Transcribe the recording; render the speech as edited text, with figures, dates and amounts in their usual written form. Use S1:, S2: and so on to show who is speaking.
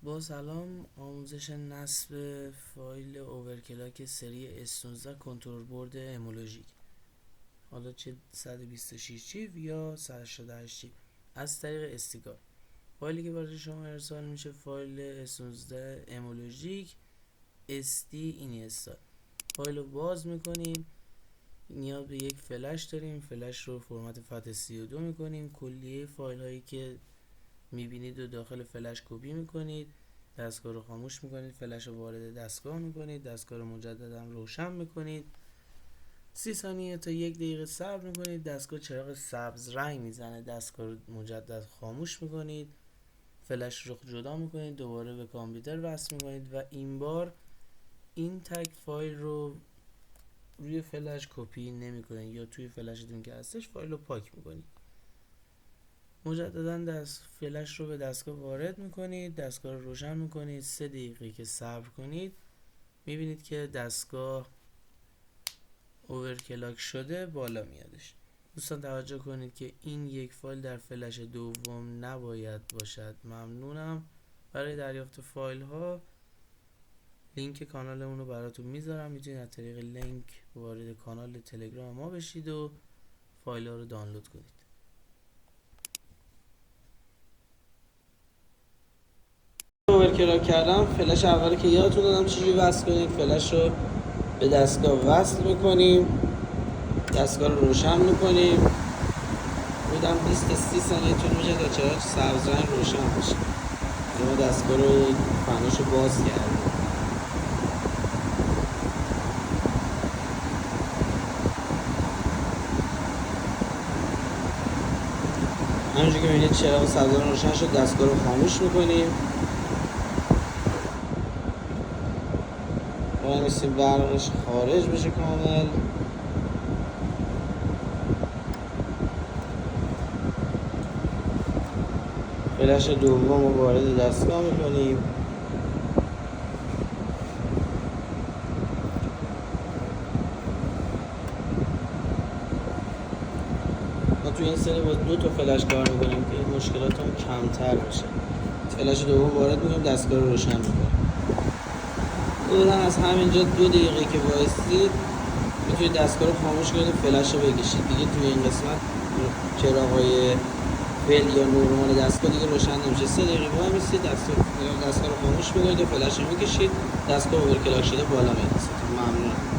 S1: با سلام. آموزش نصب فایل اوورکلاک سری S19 کنترل بورد امولوژیک، حالا چه 126 جیب یا 188 جیب، از طریق استیکار. فایلی که برای شما ارسال میشه فایل S19 امولوژیک SD اینیستا. فایل رو باز میکنیم، نیاز به یک فلش داریم. فلش رو فرمت FAT32 میکنیم. کلیه فایل هایی که میبینید و داخل فلش کپی میکنید، دستگاه رو خاموش میکنید، فلش رو وارد دستگاه میکنید، دستگاه رو مجددا روشن میکنید، 30 ثانیه تا 1 دقیقه صبر میکنید، دستگاه چراغ سبز رنگ میزنه، دستگاه رو مجدد خاموش میکنید، فلش رو جدا میکنید، دوباره به کامپیوتر وصل میکنید و این بار این تگ فایل رو روی فلش کپی نمیکنید یا توی فلشتون که هستش فایل رو پاک میکنید. مجددا فلش رو به دستگاه وارد میکنید، دستگاه رو روشن میکنید، 3 دقیقه که صبر کنید میبینید که دستگاه اوورکلاک شده، بالا میادش. دوستان توجه کنید که این یک فایل در فلش دوم نباید باشد. ممنونم. برای دریافت فایل ها لینک کانالمون رو براتون میذارم، میتونید از طریق لینک وارد کانال تلگرام ما بشید و فایل ها رو دانلود کنید. اوورکلاک کردم. فلش اولی که یادتون دادم چجوری وصل کنید، فلش رو به دستگاه وصل میکنیم، دستگاه رو روشن میکنیم. بودم 20 تا 30 ثانیه طول میشه تا چراغ سبز رنگ روشن بشه. ما دستگاه رو فناش رو باز کردیم. همونجور که میبینید چراغ سبز رنگ روشن شد، دستگاه رو خاموش میکنیم. وای میسیم برقش خارج بشه کامل. فلش دوم رو وارد دستگاه میکنیم. ما توی این سری با 2 تا فلش کار میکنیم که مشکلات هم کمتر بشه. فلش دوم وارد میکنیم، دستگاه رو روشن میکنیم. بودن از همینجا 2 دقیقه که وایستید میتونید دستگاه رو خاموش کنید و فلش رو بکشید. دیگه توی این قسمت چراغ‌های فل یا نورمال دستگاه دیگه روشن نمیشه. 3 دقیقه وای میسید، دستگاه رو خاموش میکنید و فلش رو میکشید، دستگاه اوورکلاک شده بالا میاد. ممنون.